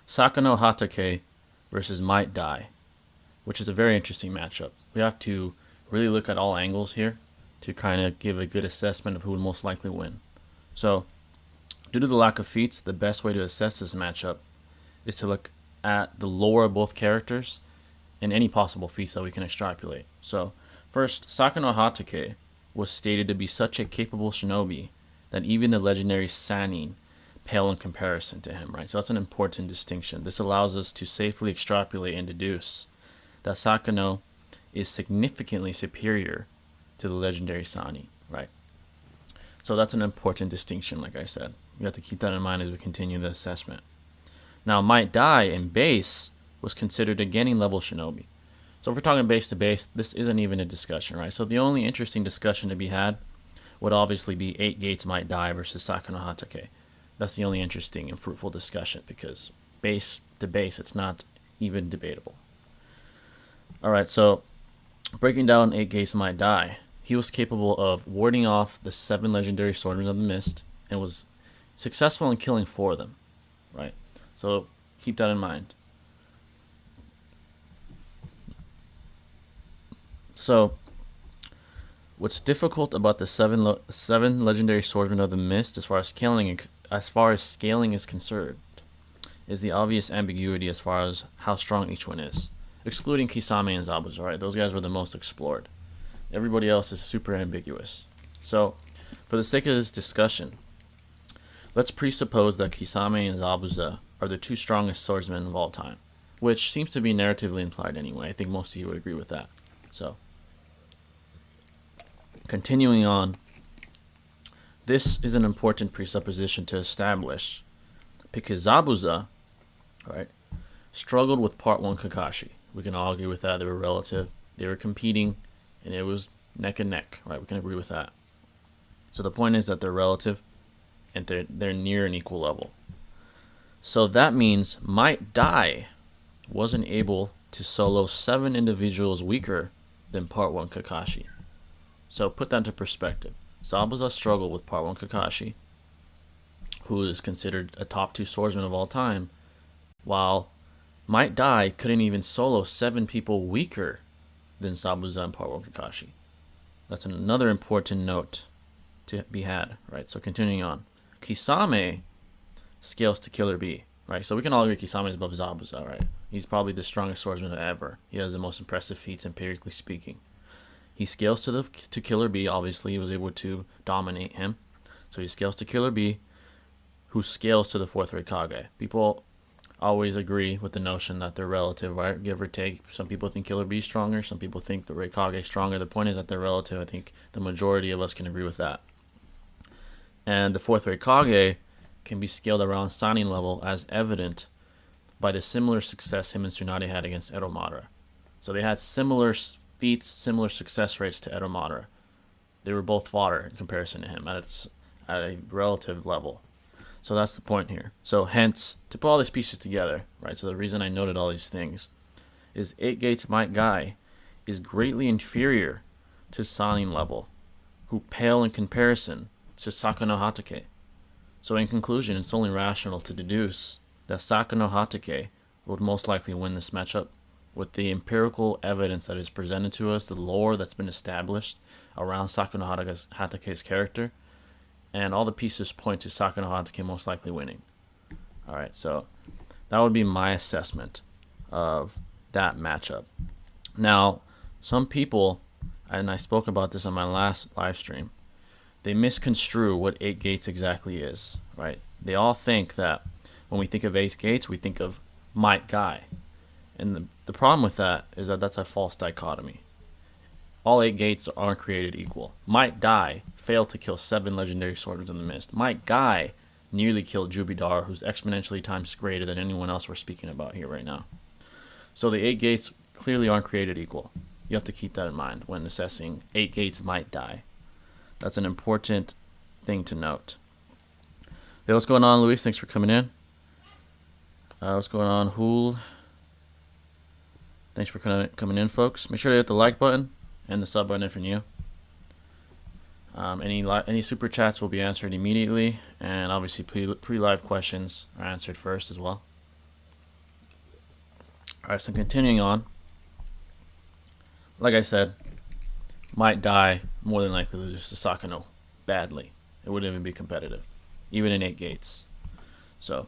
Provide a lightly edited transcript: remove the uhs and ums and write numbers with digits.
Sakumo Hatake versus Might Dai, which is a very interesting matchup. We have to really look at all angles here to kind of give a good assessment of who would most likely win. So, due to the lack of feats, the best way to assess this matchup is to look at the lore of both characters and any possible feats that we can extrapolate. So, first, Sakumo Hatake was stated to be such a capable shinobi that even the legendary Sannin pale in comparison to him, right? So that's an important distinction. This allows us to safely extrapolate and deduce that Sakumo is significantly superior to the legendary Sannin, right? So that's an important distinction, like I said. We have to keep that in mind as we continue the assessment. Now, Might Dai in base was considered a Genin level shinobi. So if we're talking base to base, this isn't even a discussion, right? So the only interesting discussion to be had would obviously be 8 gates Might Dai versus Sakumo Hatake. That's the only interesting and fruitful discussion because base to base, it's not even debatable. Alright, so breaking down 8 gates Might Dai, he was capable of warding off the 7 legendary swordsmen of the mist and was successful in killing 4 of them, right? So keep that in mind. So what's difficult about the seven legendary swordsmen of the mist as far as scaling is concerned is the obvious ambiguity as far as how strong each one is, excluding Kisame and Zabuza, right? Those guys were the most explored. Everybody else is super ambiguous. So for the sake of this discussion, let's presuppose that Kisame and Zabuza are the 2 strongest swordsmen of all time, which seems to be narratively implied anyway. I think most of you would agree with that. So continuing on, this is an important presupposition to establish because Zabuza, right, struggled with Part 1 Kakashi. We can all agree with that. They were relative. They were competing, and it was neck and neck, right? We can agree with that. So the point is that they're relative, and they're near an equal level. So that means Might Dai wasn't able to solo 7 individuals weaker than Part 1 Kakashi. So put that into perspective. Zabuza struggled with Part 1 Kakashi, who is considered a top 2 swordsman of all time, while Might Dai couldn't even solo 7 people weaker than Zabuza and Part 1 Kakashi. That's another important note to be had, right? So continuing on. Kisame scales to Killer B, right? So we can all agree Kisame is above Zabuza, right? He's probably the strongest swordsman ever. He has the most impressive feats, empirically speaking. He scales to Killer B. Obviously, he was able to dominate him. So he scales to Killer B, who scales to the 4th Raikage. People always agree with the notion that they're relative, right? Give or take. Some people think Killer B is stronger. Some people think the Raikage is stronger. The point is that they're relative. I think the majority of us can agree with that. And the 4th Raikage can be scaled around Sannin level as evident by the similar success him and Tsunade had against Edo Madara. So they had similar feats, similar success rates to Edo Madara. They were both fodder in comparison to him at a relative level. So that's the point here. So hence, to put all these pieces together, right? So the reason I noted all these things is 8 gates Might Dai is greatly inferior to Sannin level, who pale in comparison to Sakumo Hatake. So in conclusion, it's only rational to deduce that Sakumo Hatake would most likely win this matchup with the empirical evidence that is presented to us, the lore that's been established around Sakumo Hatake's character, and all the pieces point to Sakumo Hatake most likely winning. Alright, so that would be my assessment of that matchup. Now, some people, and I spoke about this on my last live stream, they misconstrue what 8 gates exactly is, right? They all think that when we think of 8 gates, we think of Might Dai. And the problem with that is that that's a false dichotomy. All 8 gates aren't created equal. Might Dai failed to kill 7 legendary swordsmen in the mist. Might Dai nearly killed Jubidar, who's exponentially times greater than anyone else we're speaking about here right now. So the 8 gates clearly aren't created equal. You have to keep that in mind when assessing 8 gates Might Dai. That's an important thing to note. Hey, what's going on, Luis? Thanks for coming in. What's going on, Hool? Thanks for coming in, folks. Make sure to hit the like button and the sub button if you're new. Any super chats will be answered immediately, and obviously pre-live questions are answered first as well. Alright, so continuing on. Like I said, might die, more than likely loses to Sakumo badly. It wouldn't even be competitive, even in 8 gates. So